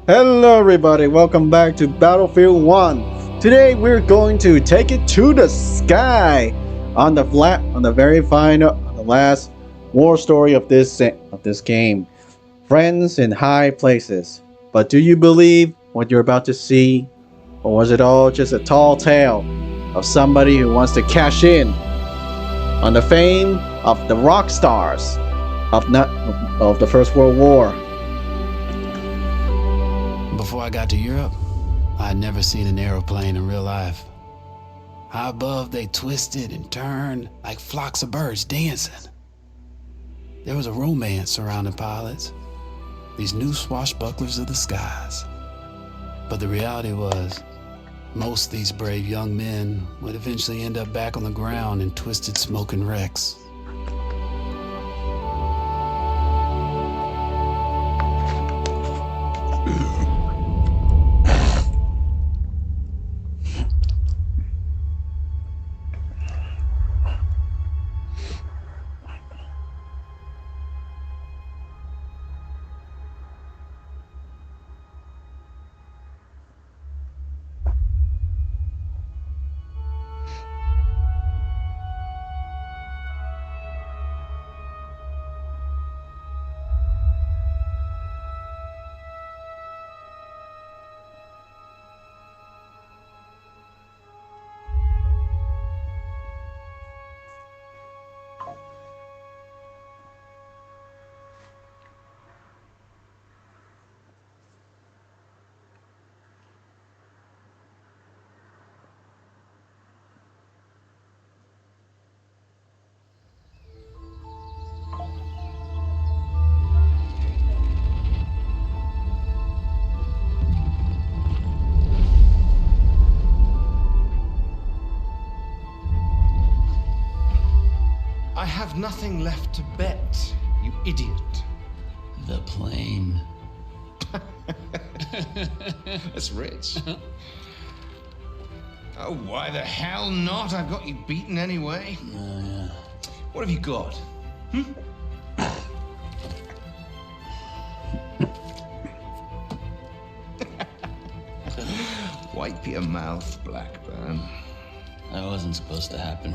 Hello everybody, welcome back to Battlefield 1. Today we're going to take it to the sky on the very final on the last war story of this game. Friends in high places. But do you believe what you're about to see? Or was it all just a tall tale of somebody who wants to cash in on the fame of the rock stars of the First World War? Before I got to Europe, I had never seen an aeroplane in real life. High above, they twisted and turned like flocks of birds dancing. There was a romance surrounding pilots, these new swashbucklers of the skies. But the reality was, most of these brave young men would eventually end up back on the ground in twisted smoking wrecks. I have nothing left to bet, you idiot. The plane. That's rich. Oh, why the hell not? I've got you beaten anyway. Oh, yeah. What have you got? Wipe your mouth, Blackburn. That wasn't supposed to happen.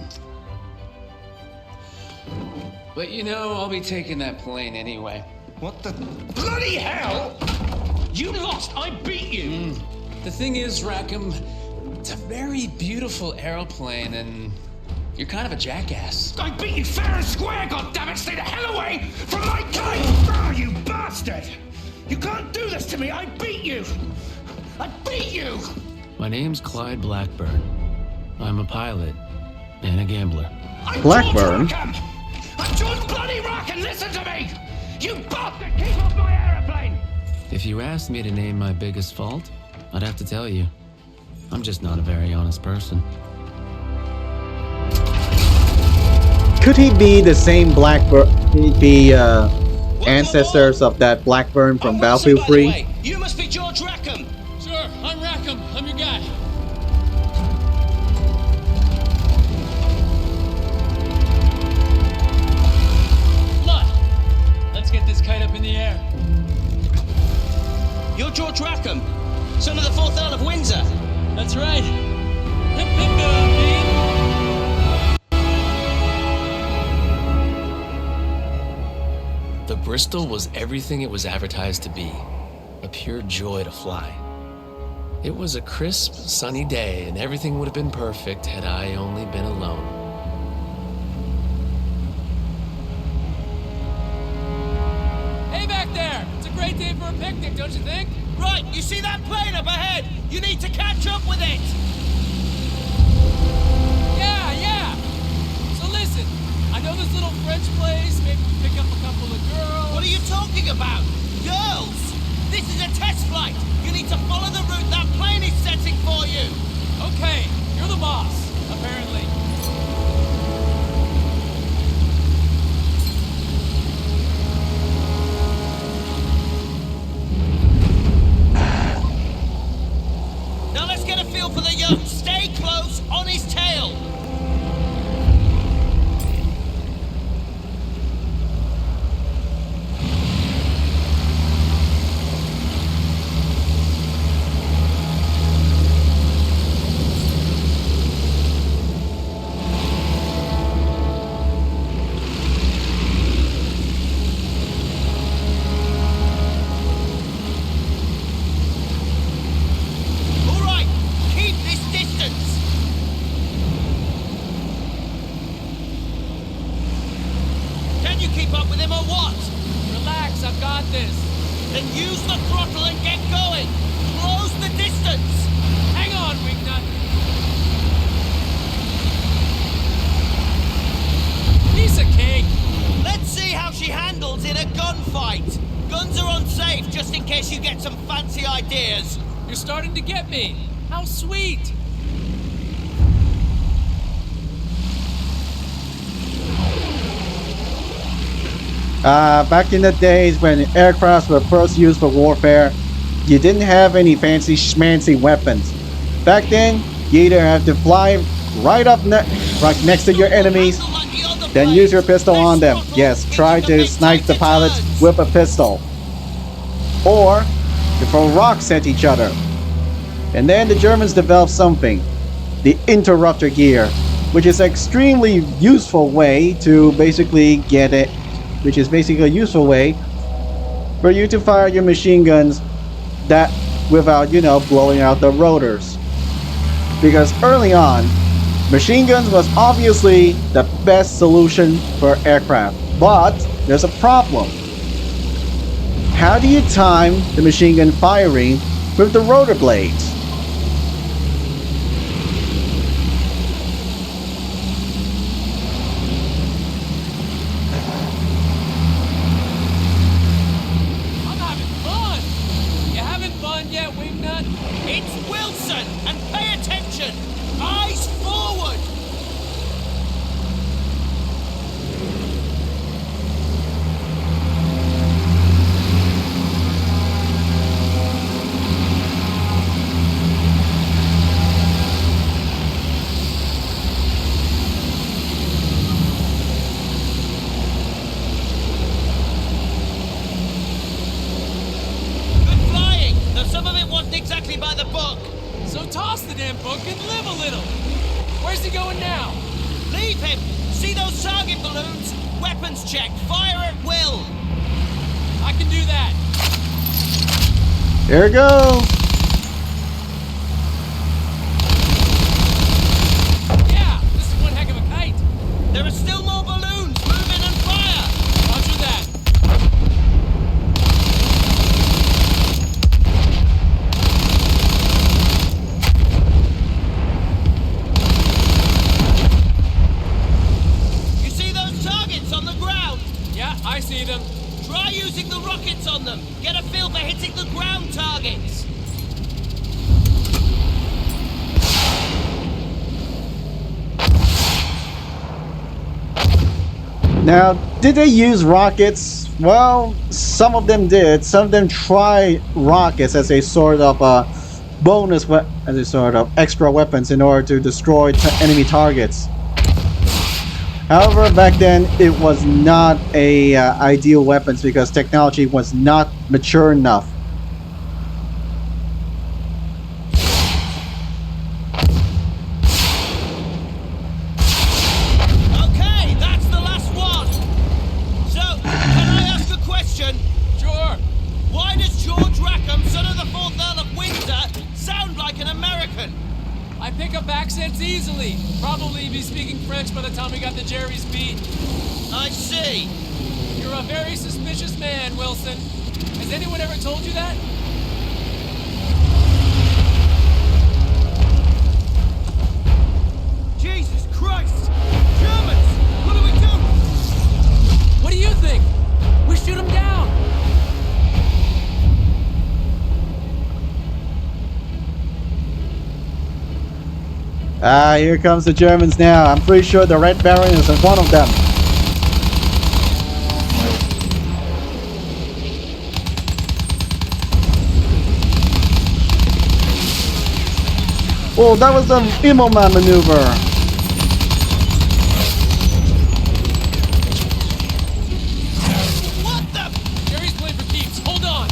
But you know, I'll be taking that plane anyway. What the bloody hell? You lost! I beat you! The thing is, Rackham, it's a very beautiful aeroplane, and you're kind of a jackass. I beat you fair and square, goddammit! Stay the hell away from my kite! Oh, you bastard! You can't do this to me! I beat you! I beat you! My name's Clyde Blackburn. I'm a pilot and a gambler. I'm Blackburn? George Rackham! I'm George bloody Rackham! Listen to me! You bastard! Keep off my aeroplane! If you asked me to name my biggest fault, I'd have to tell you. I'm just not a very honest person. Could he be the same Blackburn? Could he be ancestors of that Blackburn from Battlefield 3? You must be George Rackham! Sure, I'm Rackham. I'm your guy. Let's get this kite up in the air. You're George Rackham, son of the 4th Earl of Windsor. That's right. Hip, hip, hip. The Bristol was everything it was advertised to be. A pure joy to fly. It was a crisp, sunny day, and everything would have been perfect had I only been alone. Back there! It's a great day for a picnic, don't you think? Right, you see that plane up ahead? You need to catch up with it! Yeah. So listen, I know this little French place, maybe we pick up a couple of girls. What are you talking about? Girls! This is a test flight! You need to follow the route that plane is setting for you! Okay, you're the boss, apparently. Now let's get a feel for the young. Stay close on his tail! Then use the throttle and get going. Close the distance. Hang on, Wingnut. Piece of cake. Let's see how she handles in a gunfight. Guns are unsafe just in case you get some fancy ideas. You're starting to get me. How sweet. Back in the days when aircrafts were first used for warfare, you didn't have any fancy schmancy weapons. Back then, you either have to fly right right next to your enemies, then use your pistol on them. Yes, try to snipe the pilots with a pistol. Or to throw rocks at each other. And then the Germans developed something, the interrupter gear, which is an extremely useful way to basically get it, which is basically a useful way for you to fire your machine guns that without, you know, blowing out the rotors. Because early on, machine guns was obviously the best solution for aircraft. But there's a problem. How do you time the machine gun firing with the rotor blades? I'm having fun. You having fun yet, Wingnut? It's Wilson, and pay attention. Eyes forward. Good flying, though some of it wasn't exactly by the book. So toss the damn book and live a little. Where's he going now? Leave him. See those target balloons? Weapons check. Fire at will. I can do that. There it goes. Yeah, this is one heck of a kite. There are still more balloons. Move in and fire. Roger that. You see those targets on the ground? Yeah, I see them. Try using the rockets on them. Get a feel for hitting the ground targets. Now, did they use rockets? Well, some of them did. Some of them tried rockets as a sort of as a sort of extra weapons in order to destroy enemy targets. However, back then it was not a ideal weapons because technology was not mature enough. Okay, that's the last one. So, can I ask a question? Sure. Why does George Rackham, son of the 4th Earl of Windsor, sound like an American? I pick up accents easily. Probably be speaking French by the time we got to Jerry's beat. I see. You're a very suspicious man, Wilson. Has anyone ever told you that? Jesus Christ! Germans! What do we do? What do you think? We shoot them down. Here comes the Germans now. I'm pretty sure the Red Baron is one of them. Oh, that was the Immelman maneuver. What the? Jerry's playing for keeps. Hold on.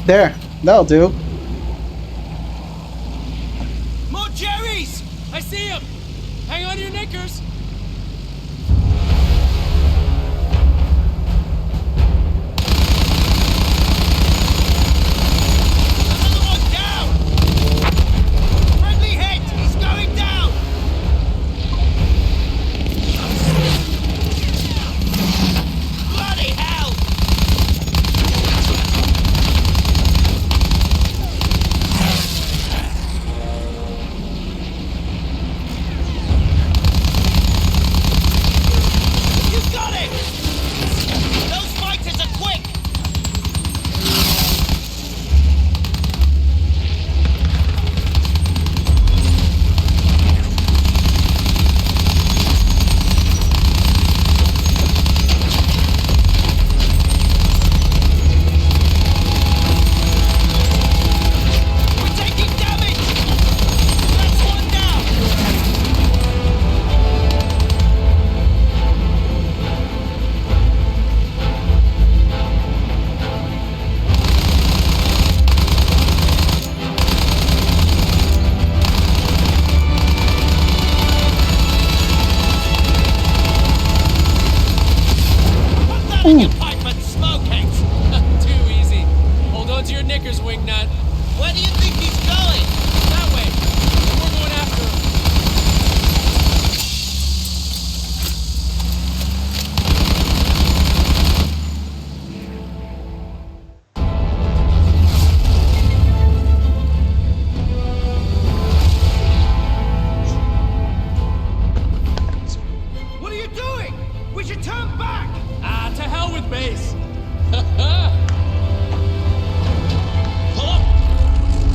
There, that'll do. More Jerry's! I see him! Hang on to your knickers! Another one down! Friendly hit! He's going down! Bloody hell! You got it! Those fighters are quick! We're taking damage! That's one down! Put that in your pipe and smoke it! Too easy. Hold on to your knickers, wingnut. Where do you think he's going? That way. And we're going after him. What are you doing? We should turn back! Ah, to hell with base. Pull up!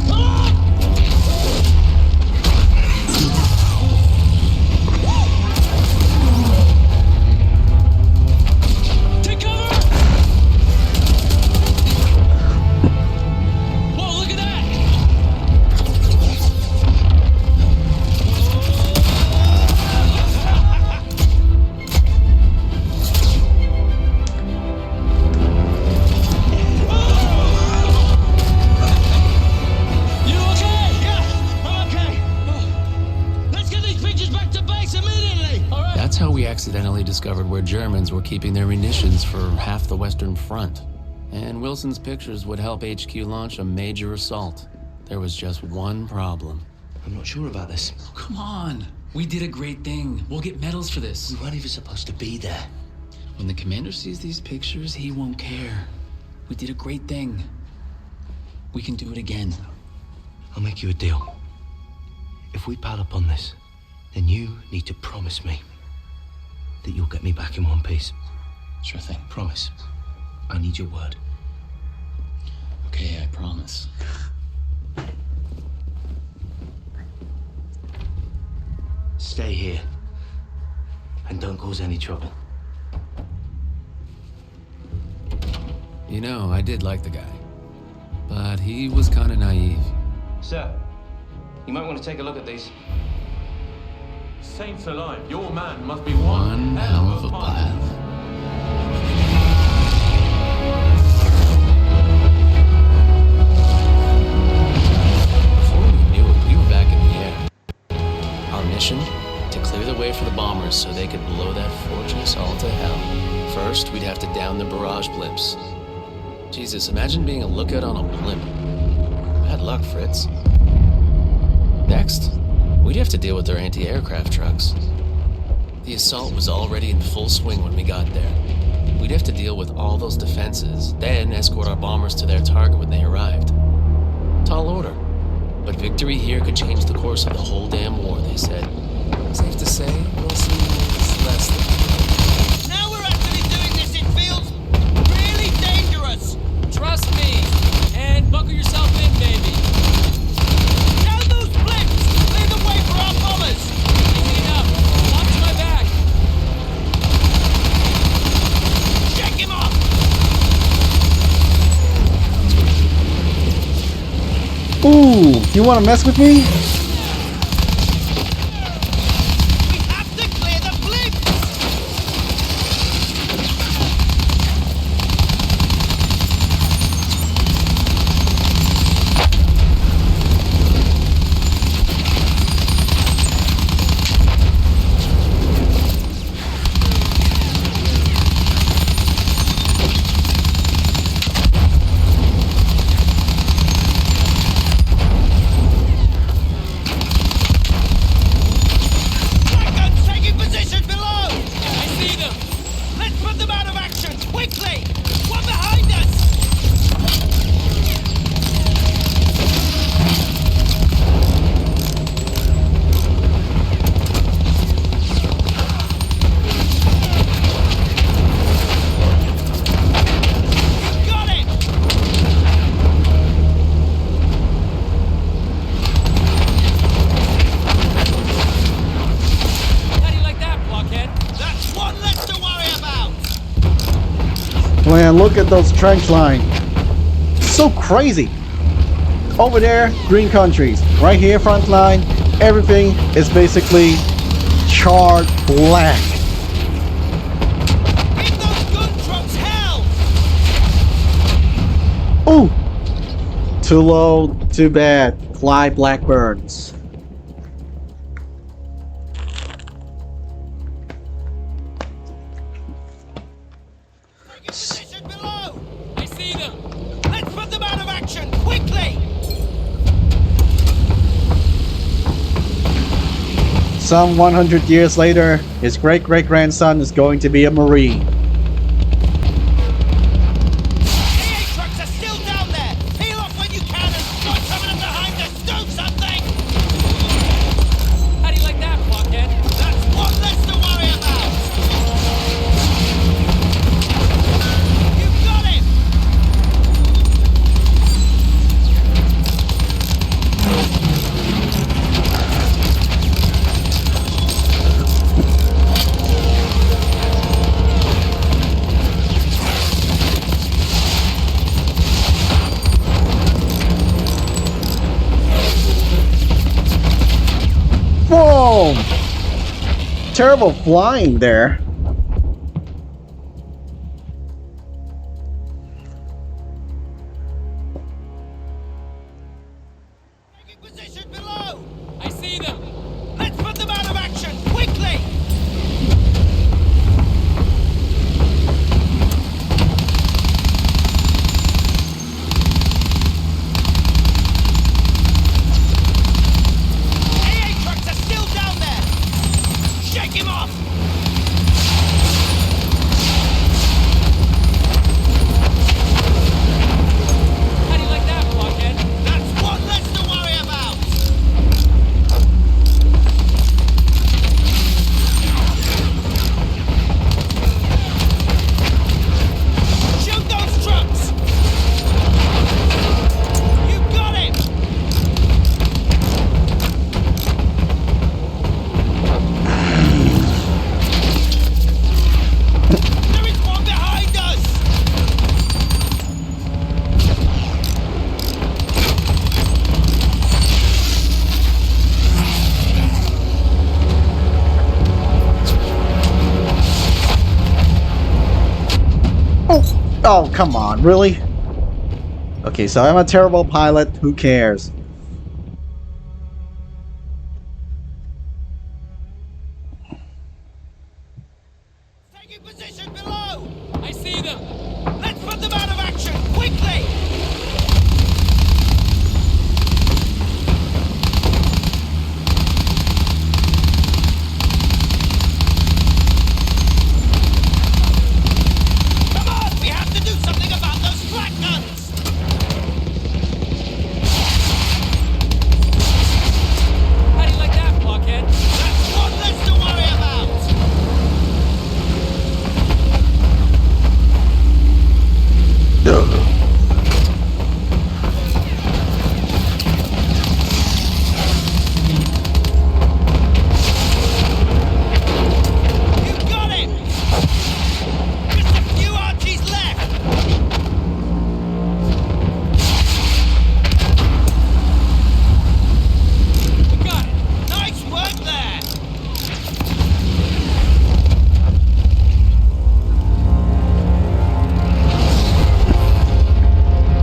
Pull up! Take cover! Whoa, look at that! You okay? Yeah, I'm okay. Let's get these pictures back to base immediately! All right. That's how we accidentally discovered where Germans were keeping their munitions for half the Western Front. And Wilson's pictures would help HQ launch a major assault. There was just one problem. I'm not sure about this. Come on. We did a great thing. We'll get medals for this. We weren't even supposed to be there. When the commander sees these pictures, he won't care. We did a great thing. We can do it again. I'll make you a deal. If we pile up on this, then you need to promise me that you'll get me back in one piece. Sure thing. Promise. I need your word. Okay, I promise. Stay here. And don't cause any trouble. You know, I did like the guy. But he was kind of naive. Sir, you might want to take a look at these. Saints alive, your man must be One hell of a pilot. Before we knew it, we were back in the air. Our mission? To clear the way for the bombers so they could blow that fortress all to hell. First, we'd have to down the barrage blimps. Jesus, imagine being a lookout on a blimp. Bad luck, Fritz. Next, we'd have to deal with their anti-aircraft trucks. The assault was already in full swing when we got there. We'd have to deal with all those defenses, then escort our bombers to their target when they arrived. Tall order. But victory here could change the course of the whole damn war, they said. Safe to say, Wilson was less than... Now we're actually doing this, it feels really dangerous! Trust me. And buckle yourself in, baby. Down those blips! Clear the way for our bombers! Easy enough. Watch my back. Check him off! Ooh, you want to mess with me? We have to clear the blips! Man, look at those trench lines. So crazy. Over there, green countries. Right here, front line, everything is basically charred black. Give those gun trucks hell! Ooh! Too low, too bad. Clyde Blackburns. Take your position below! I see them. Let's put them out of action, quickly! Some 100 years later, his great-great-grandson is going to be a Marine. AA trucks are still down there! Peel off when you can and start coming up behind us! Do something! How do you like that, blockhead? That's one less to worry about! You've got him! Whoa! Terrible flying there. Take your position below! I see them. Let's put them out of action, quickly! AA trucks are still down there! Shake him off! How do you like that, blockhead? That's one less to worry about! Shoot those trucks! You got him! There is one behind us! Oh, come on, really? Okay, so I'm a terrible pilot, who cares? Take your position below! I see them. Let's put them out of action, quickly! Come on, we have to do something about those flak guns! How do you like that, blockhead? That's one less to worry about! You got him! Just a few arches left! We got it. Nice work there!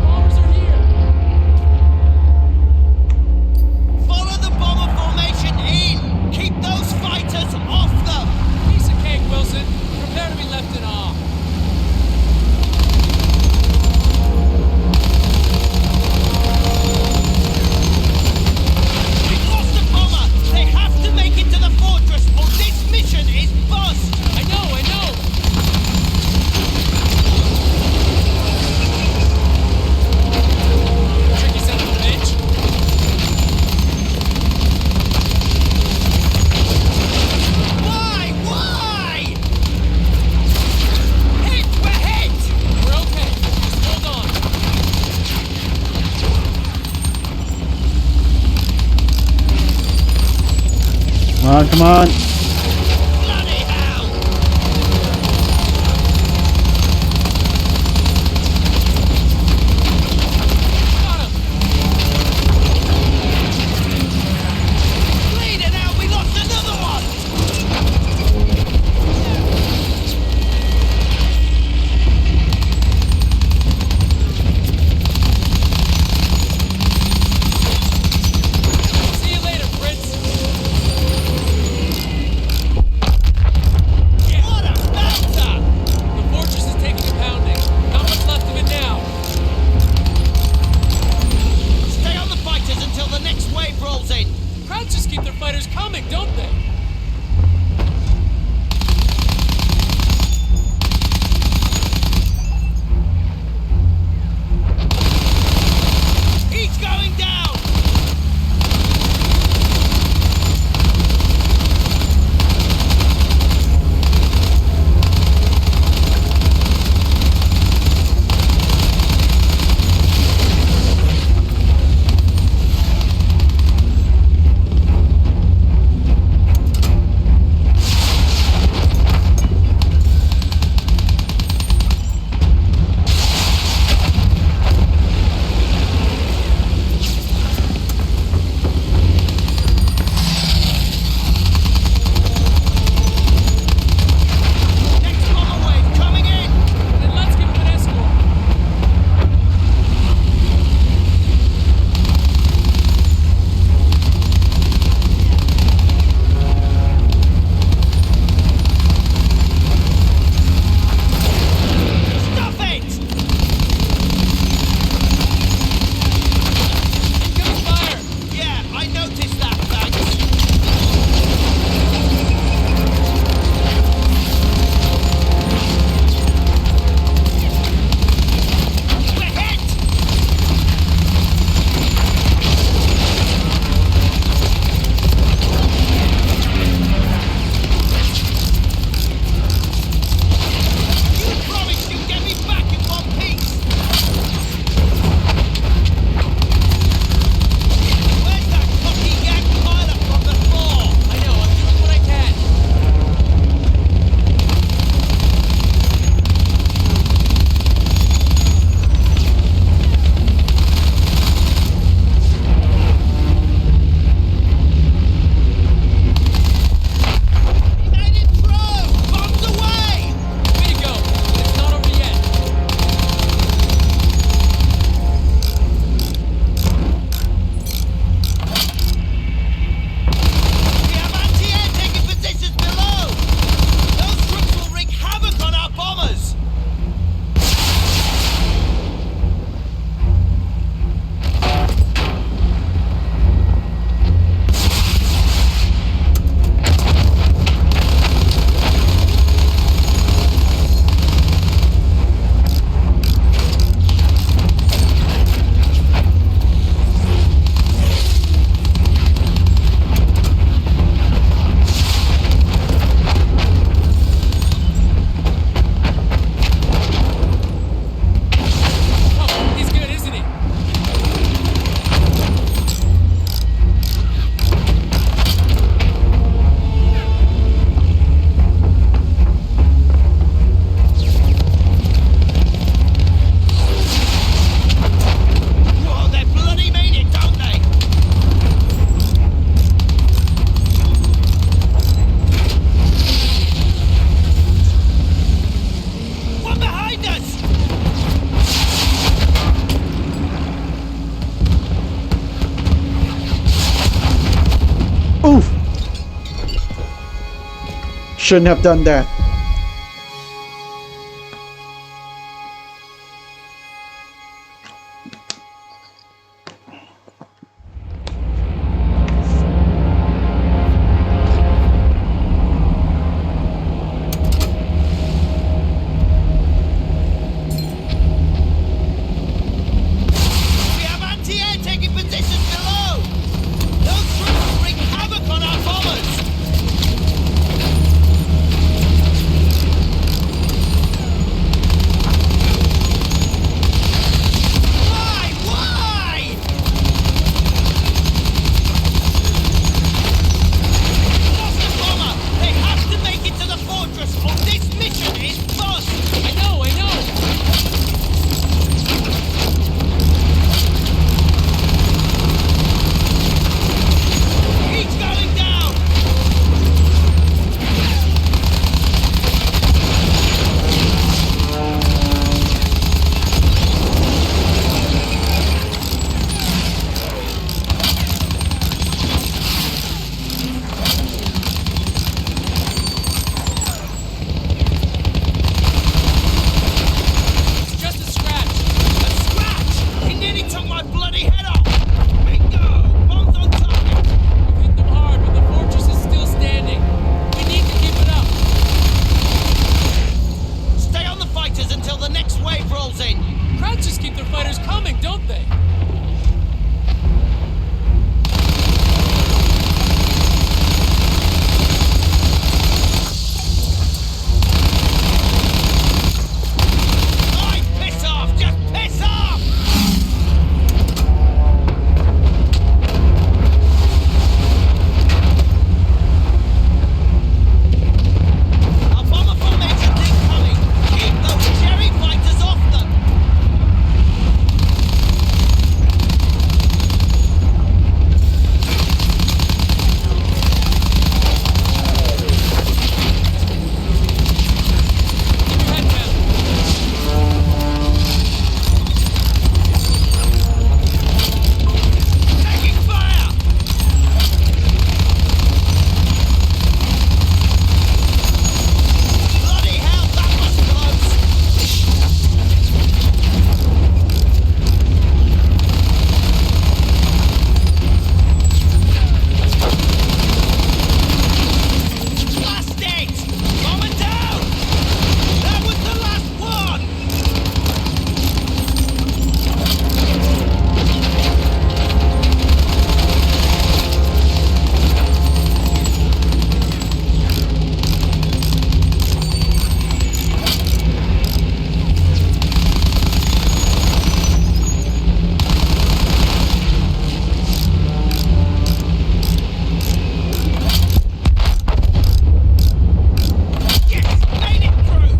Bombers are here. Follow the bomber formation in! Keep those fighters off them! Piece of cake, Wilson. Prepare to be left in awe. We've lost the bomber! They have to make it to the fortress or this mission is bust! I know, I know. Tricky son of a bitch. Why? Why? Hit! We're hit! We're okay. Just hold on. Come on, come on. Bloody hell! shouldn't have done that. We have anti-air taking positions below! Those troops wreak havoc on our bombers! Why? Why? Lost a bomber! They have to make it to the fortress or this mission is bust! I know, I know! He's going down! It's just a scratch. A scratch! He nearly took my bloody head off! Bingo! Bombs on target! We've hit them hard, but the fortress is still standing. We need to keep it up. Stay on the fighters until the next wave rolls in! Crouches keep their fighters coming, don't they? Oi, piss off! Just piss off! Our bomber formation's incoming! Keep those Jerry fighters off them! Keep your head down. Taking fire! Bloody hell, that was close! Blast it! Bomber down! That was the last one! Yes! Made it through!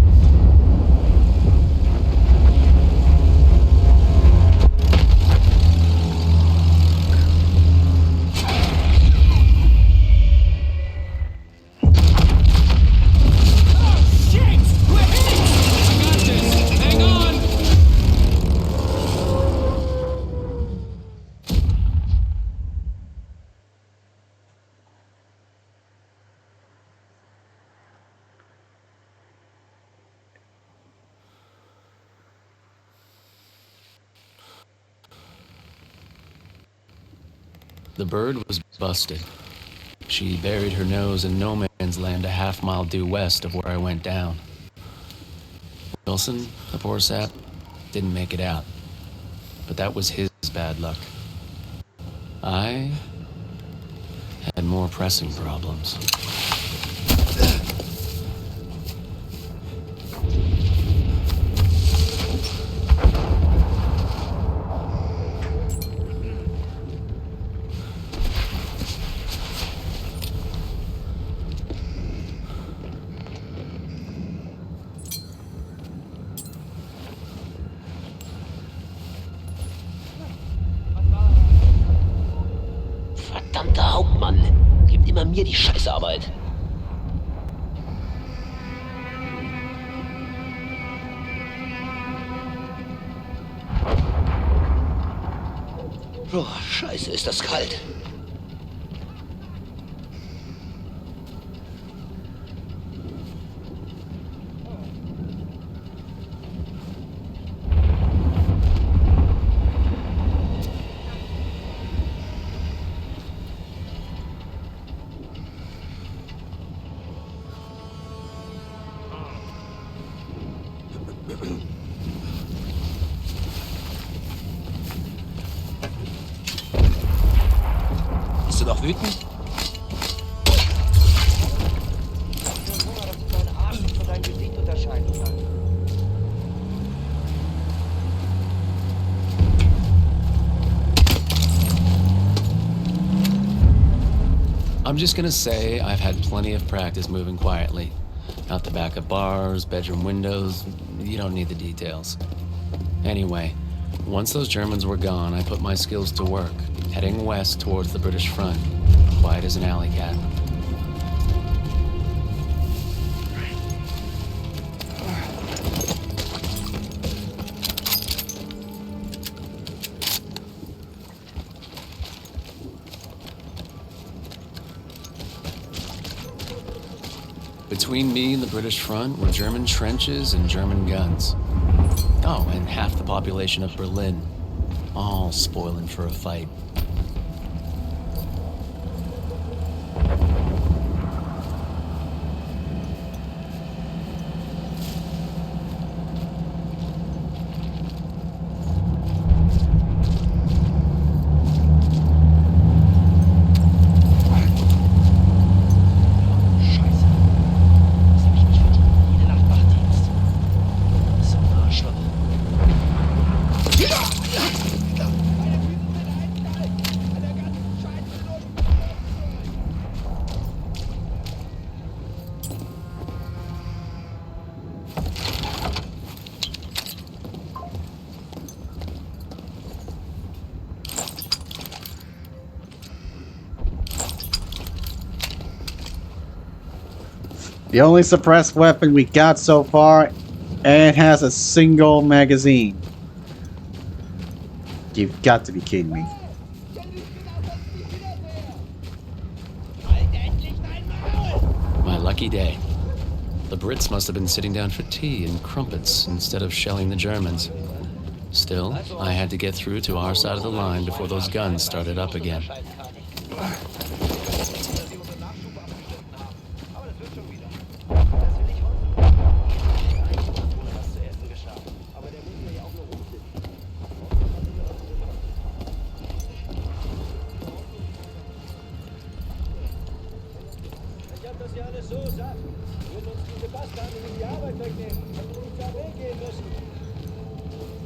Oh shit! We're hit! I got this. Hang on. The bird was busted. She buried her nose in no man's land a half-mile due west of where I went down. Wilson, the poor sap, didn't make it out. But that was his bad luck. I had more pressing problems. Verdammter Hauptmann! Gibt immer mir die Scheißarbeit. Oh, scheiße, ist das kalt. Bist du noch wütend? I'm just gonna say I've had plenty of practice moving quietly. Out the back of bars, bedroom windows, you don't need the details. Anyway, once those Germans were gone, I put my skills to work, heading west towards the British front, quiet as an alley cat. Between me and the British front were German trenches and German guns. Oh, and half the population of Berlin, all spoiling for a fight. The only suppressed weapon we got so far, and it has a single magazine. You've got to be kidding me. My lucky day. The Brits must have been sitting down for tea and crumpets instead of shelling the Germans. Still, I had to get through to our side of the line before those guns started up again.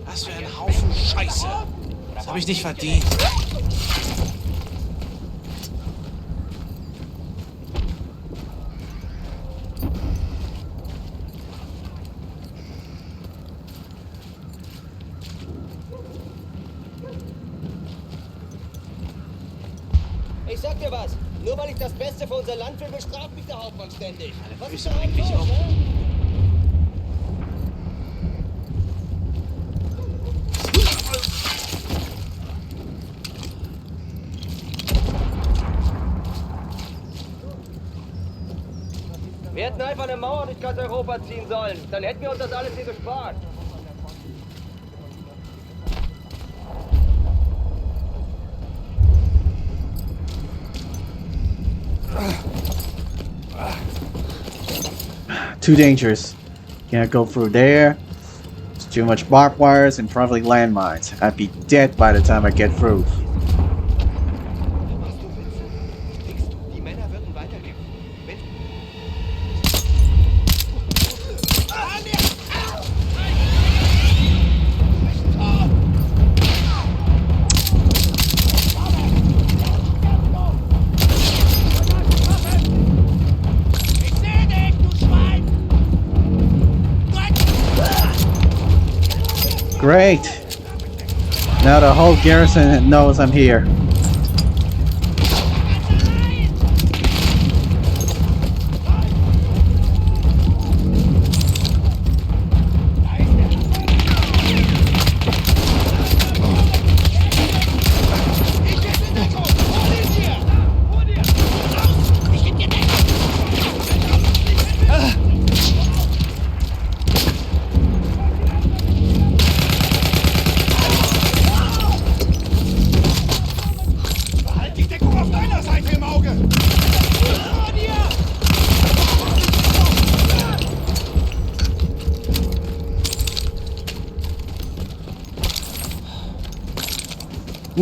Was für ein Haufen Scheiße. Das habe ich nicht verdient. Ich sag dir was. Nur weil ich das Beste für unser Land will, bestraft mich der Hauptmann ständig. Was ist da eigentlich los, auch? ne? Wir hätten einfach eine Mauer durch ganz Europa ziehen sollen. Dann hätten wir uns das alles hier gespart. Too dangerous. Can't go through there. There's too much barbed wires and probably landmines. I'd be dead by the time I get through. Die Männer würden weitergeben. Great. Now the whole garrison knows I'm here.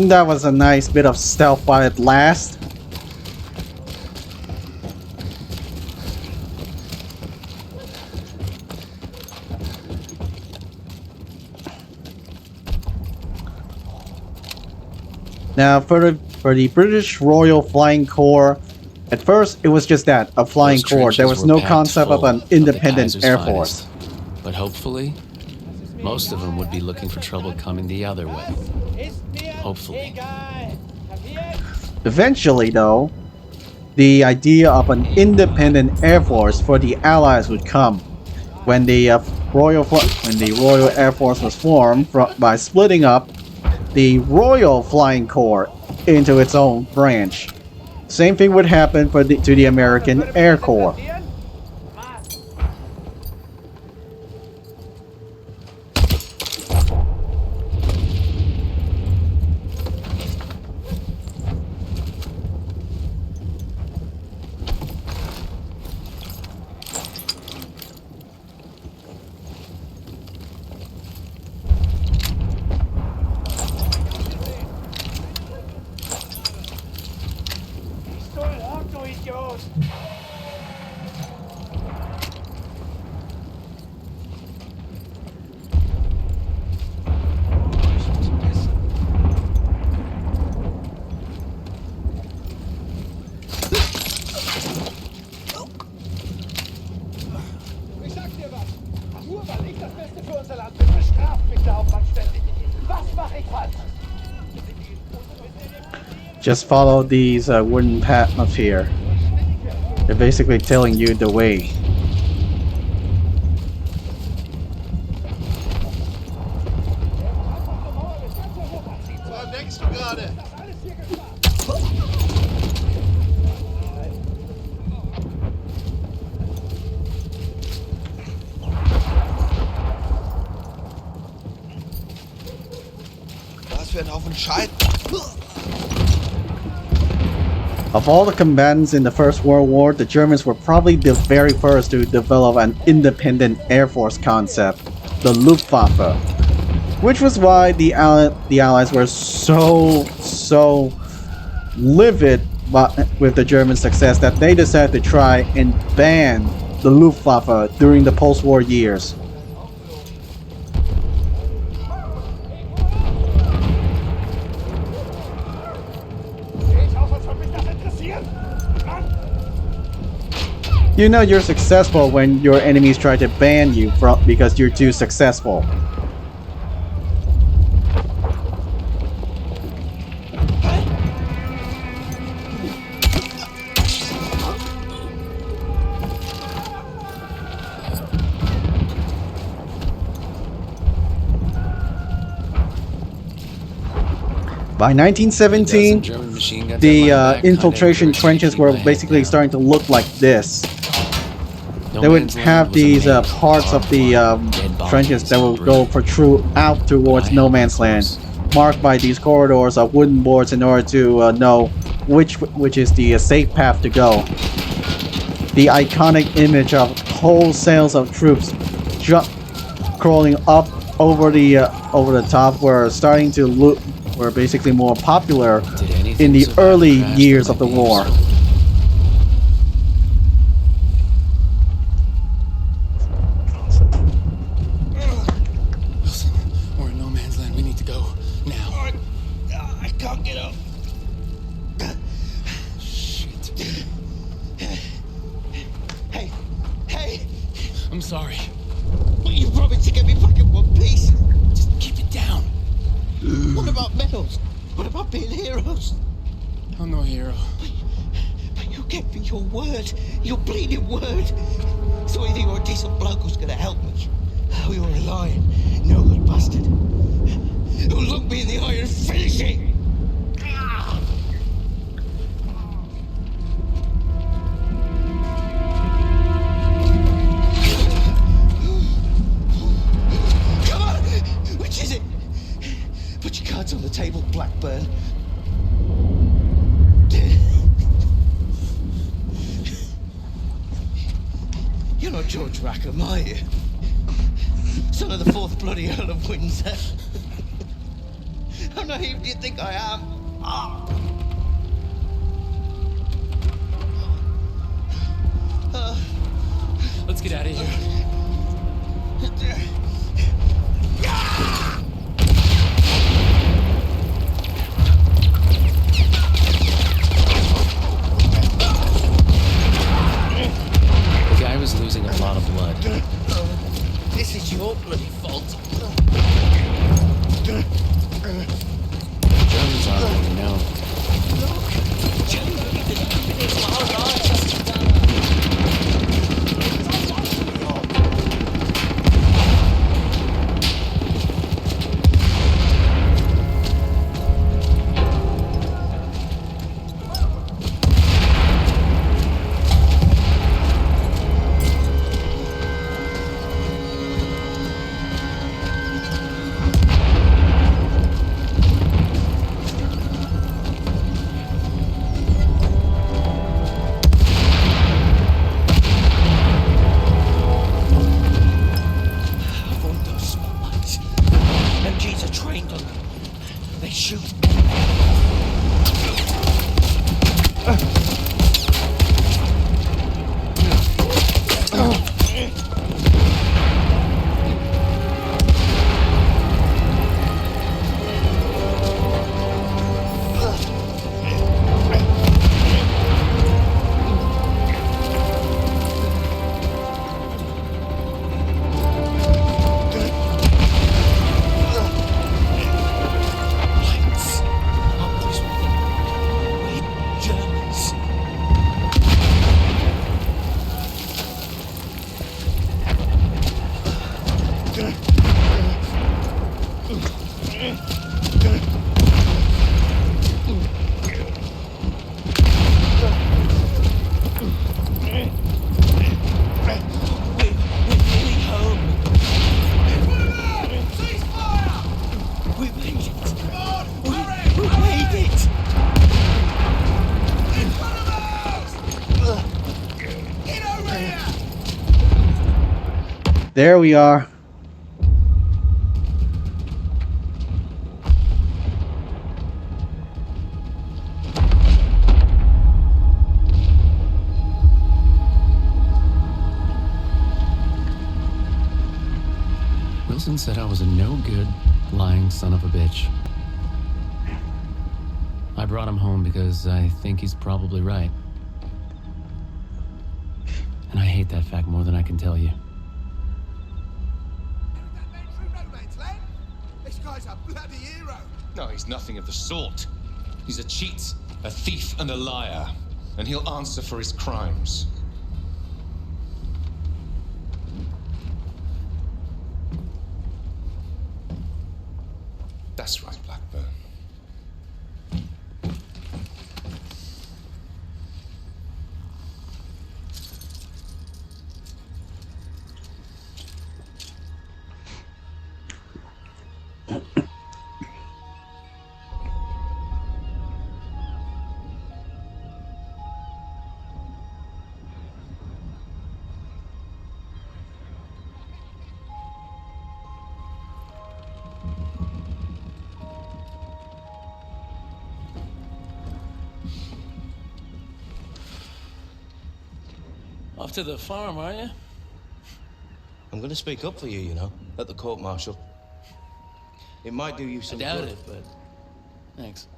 That was a nice bit of stealth while it lasts. Now, for the British Royal Flying Corps, at first it was just that, a flying corps. There was no concept of an independent air force. But hopefully, most of them would be looking for trouble coming the other way. Hopefully. Eventually, though, the idea of an independent air force for the Allies would come when the Royal Air Force was formed by splitting up the Royal Flying Corps into its own branch. Same thing would happen to the American Air Corps. Just follow these wooden paths here. They're basically telling you the way. Of all the combatants in the First World War, the Germans were probably the very first to develop an independent air force concept, the Luftwaffe, which was why the Allies were so livid with the German success that they decided to try and ban the Luftwaffe during the post-war years. You know you're successful when your enemies try to ban you because you're too successful. By 1917, the infiltration trenches were basically starting to look like this. They would have these parts of the trenches that will go protrude out towards no man's land, marked by these corridors of wooden boards in order to know which is the safe path to go. The iconic image of whole sails of troops crawling up over the top were basically more popular in the early years of the war. Wilson, we're in no man's land. We need to go now. I can't get up. Shit. Hey! I'm sorry. Well, you promised to get me back in one piece. Just keep it down. What about medals? What about being heroes? I'm no hero. But you gave me your word. Your bleeding word. So either you're a decent bloke who's gonna help me, or you're a lying, no good bastard who'll look me in the eye and finish it. Come on! Which is it? Put your cards on the table, Blackburn. You're not George Rackham, are you? Son of the 4th bloody Earl of Windsor. How naive do you think I am? Let's get out of here. The guy was losing a lot of blood. This is your bloody fault. Germans already know. There we are. Wilson said I was a no-good, lying son of a bitch. I brought him home because I think he's probably right. And I hate that fact more than I can tell you. This guy's a bloody hero. No, he's nothing of the sort. He's a cheat, a thief, and a liar. And he'll answer for his crimes. That's right, Blackburn. Off to the farm, are you? I'm gonna speak up for you, you know, at the court-martial. It might do you some I doubt good. it, but thanks.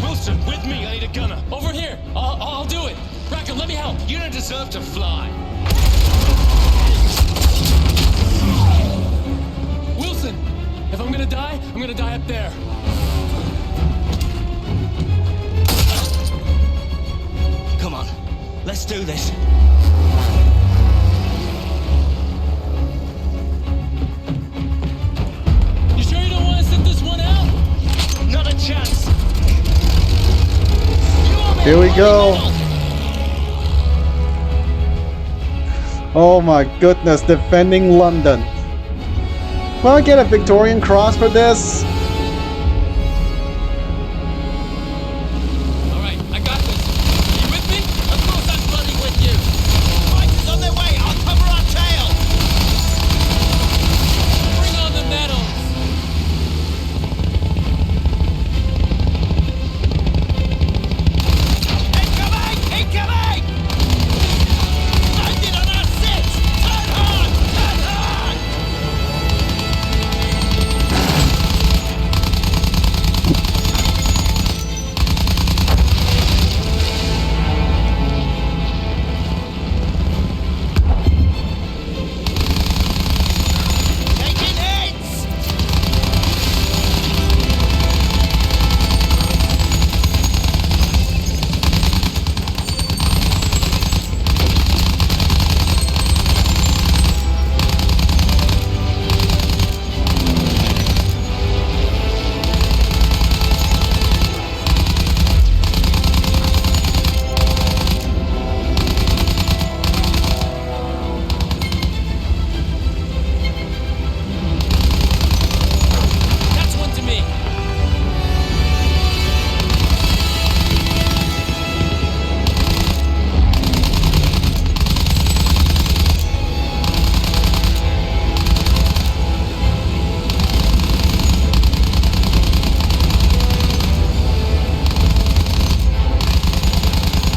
Wilson, with me, I need a gunner. Over here! I'll do it! Rackham, let me help! You don't deserve to fly. Wilson! If I'm gonna die up there. Come on, let's do this. You sure you don't want to sit this one out? Not a chance. Here we go. Oh my goodness, defending London. Will I get a Victorian Cross for this? Alright, I got this. Are you with me? Of course I'm bloody with you. Fighters on their way. I'll cover our tail.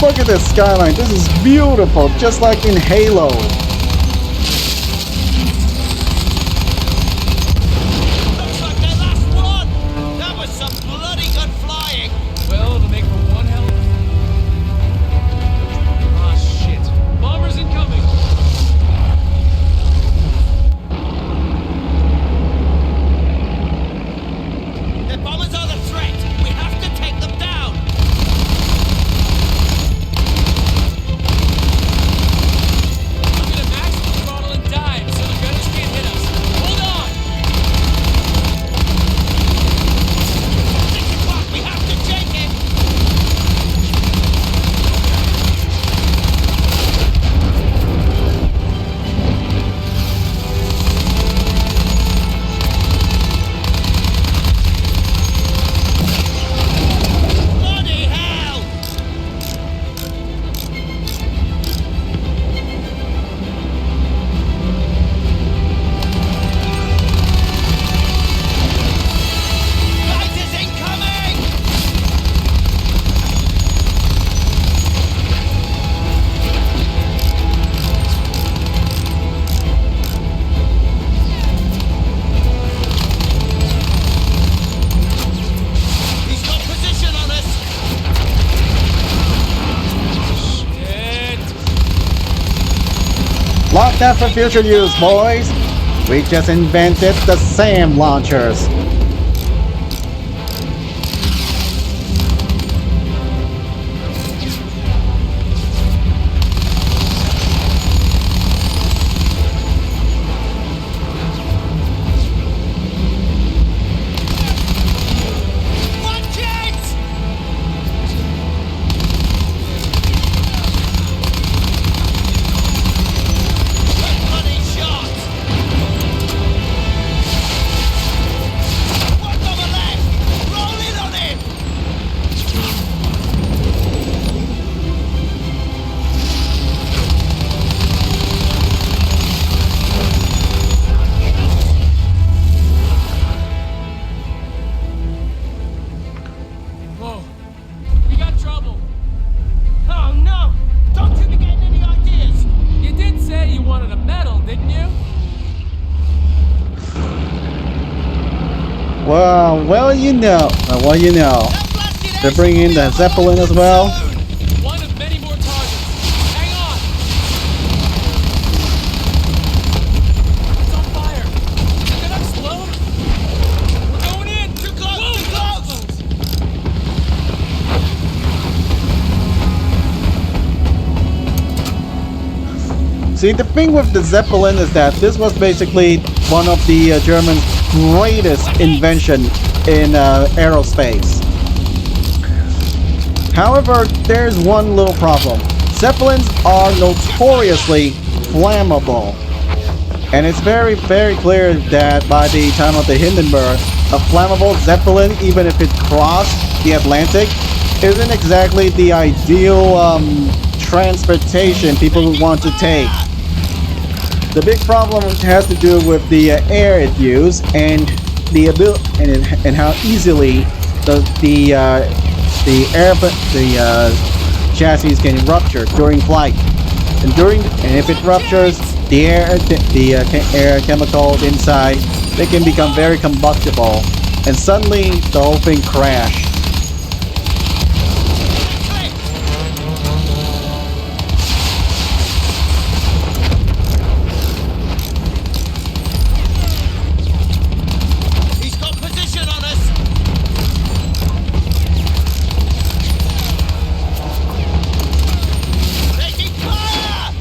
Look at this skyline. This is beautiful, just like in Halo. Looks like their last one! That was some bloody good flying! Well, it'll make for one hell of a... Ah, shit. Bombers incoming! The bombers are the threat! We have to take them down! I'm gonna max the throttle and dive so the gunners can't hit us. Hold on! 6 o'clock, we have to take it! Bloody hell! Fighters incoming! He's got position on us! Shit! Lock that for future use, boys. We just invented the SAM launchers. Watch it! Good bloody shot! One bomber left! Roll in on him! Whoa. We got trouble. Oh no! Don't you be getting any ideas! You did say you wanted a medal, didn't you? Well, you know. They're bringing in the Zeppelin as well. One of many more targets. Hang on! It's on fire! Can I explode? We're going in! Too close! Too close! See, the thing with the Zeppelin is that this was basically one of the Germans' greatest invention in aerospace. However, there's one little problem. Zeppelins are notoriously flammable. And it's very, very clear that by the time of the Hindenburg, a flammable Zeppelin, even if it crossed the Atlantic, isn't exactly the ideal transportation people would want to take. The big problem has to do with the air it used and the and how easily the chassis can rupture during flight. And if it ruptures, the air chemicals inside, they can become very combustible, and suddenly the whole thing crashed. He's got position on us! Taking fire!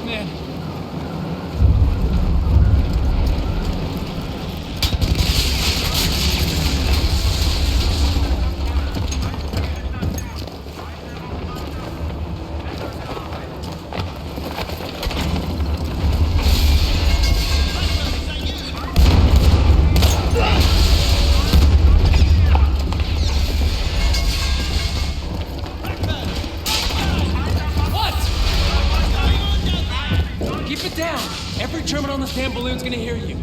in. Keep it down! Every German on this damn balloon's gonna hear you.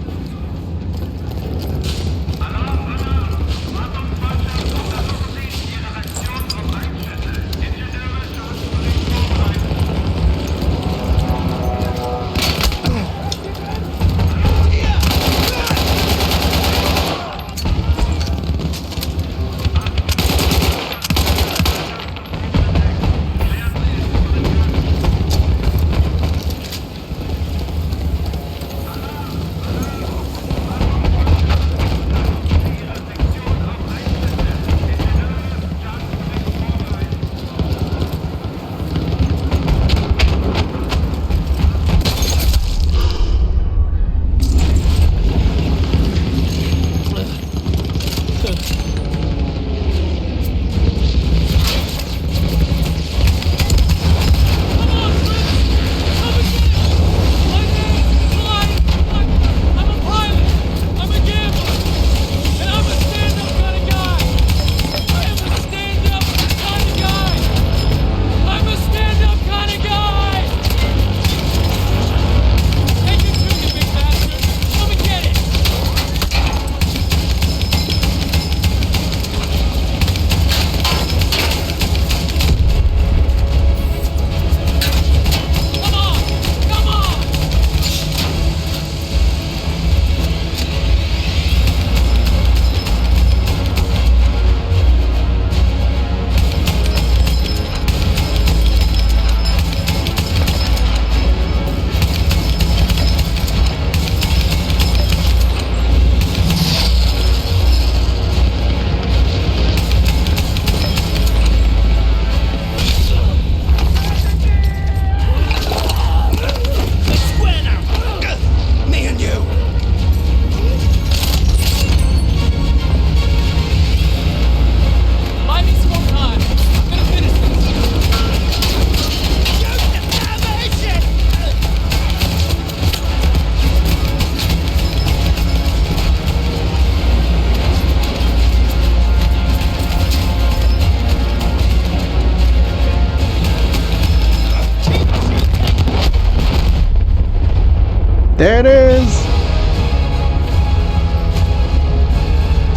There it is.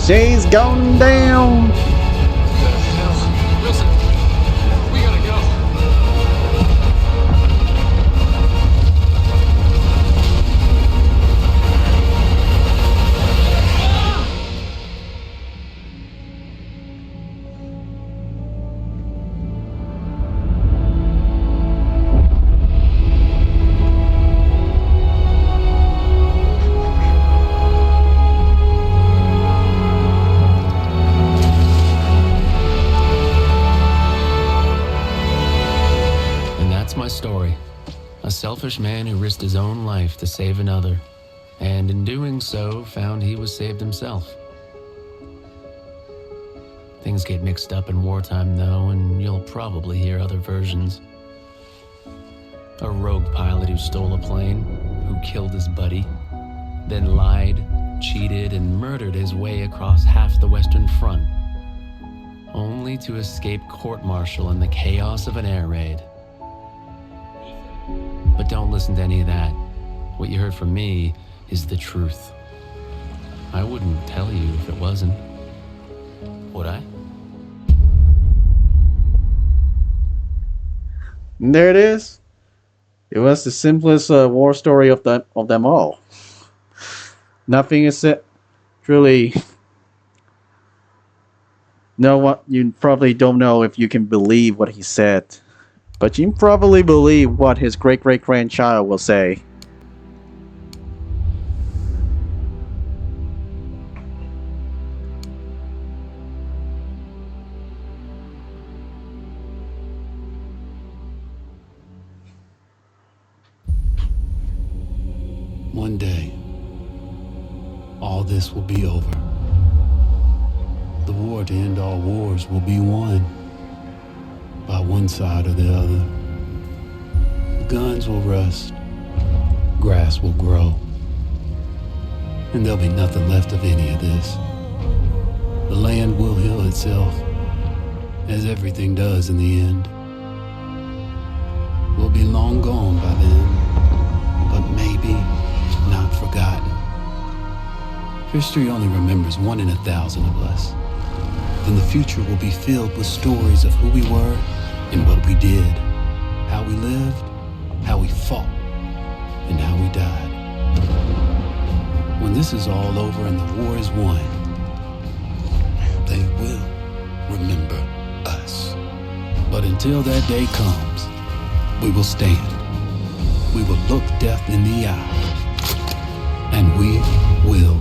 She's gone down. Wilson, we gotta go. Story. A selfish man who risked his own life to save another, and in doing so, found he was saved himself. Things get mixed up in wartime, though, and you'll probably hear other versions. A rogue pilot who stole a plane, who killed his buddy, then lied, cheated, and murdered his way across half the Western Front, only to escape court-martial in the chaos of an air raid. But don't listen to any of that. What you heard from me is the truth. I wouldn't tell you if it wasn't. Would I? And there it is. It was the simplest war story of them all. Nothing is said. Truly, no what you probably don't know if you can believe what he said. But you probably believe what his great-great-grandchild will say. One day, all this will be over. The war to end all wars will be won by one side or the other. The guns will rust, grass will grow, and there'll be nothing left of any of this. The land will heal itself, as everything does in the end. We'll be long gone by then, but maybe not forgotten. History only remembers 1 in 1,000 of us. Then the future will be filled with stories of who we were and what we did, how we lived, how we fought, and how we died. When this is all over and the war is won, they will remember us. But until that day comes, we will stand. We will look death in the eye, and we will